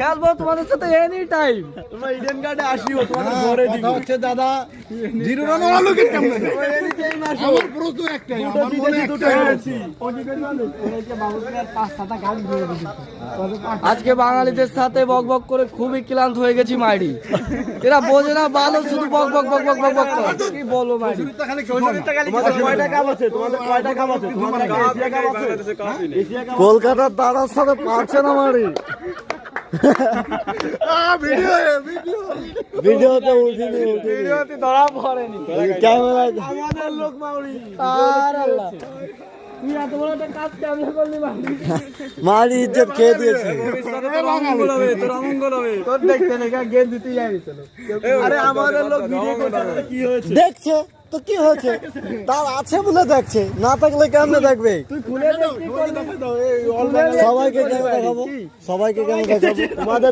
খেলবো তোমাদের সাথে এনি টাইম। তোমরা ইডেন গার্ডে আসিও, তোমাদের ঘরে দিব হচ্ছে দাদা। 0 রান হলো কি কেমনে? এনি টাইম আসো। আমার প্রশ্ন একটাই, আমার মনে দুটো আছে। আজকে বাঙালিদের সাথে বক বক করে খুবই ক্লান্ত হয়ে গেছি মাইরি। এরা বোঝে না ভালো, শুধু বক বক বক বক বক বক করে। কি বলো মাইরি? তোমাদের কয়টা কাপ আছে? তোমাদের কয়টা কাপ আছে? তোমাদের এশিয়া কাপ আছে? কলকাতার দাদার সাথে পারছে না মারি। ভিডিওতে উঠিনি, ভিডিওতে ধরা পড়েনি। ক্যামেরা আমাদের লোক মাউরি। আর আল্লাহ, তুই এত বড় একটা কাজ ক্যামেরা করলি মারি, ইজ্জত খেয়ে দিয়েছে। তোর অমঙ্গল হবে, তোর অমঙ্গল হবে। তোর দেখতে দেখা গেম দিতে যাবি চলো। আরে আমাদের লোক ভিডিও করতে কি হয়েছে দেখছে তো, কি হয়েছে তার আছে বলে দেখছে, না থাকলে কেমনে দেখবে? তুই খুলে দেখ, সবাইকে কেমন দেখাবো, সবাইকে কেমন দেখাবো? তোমাদের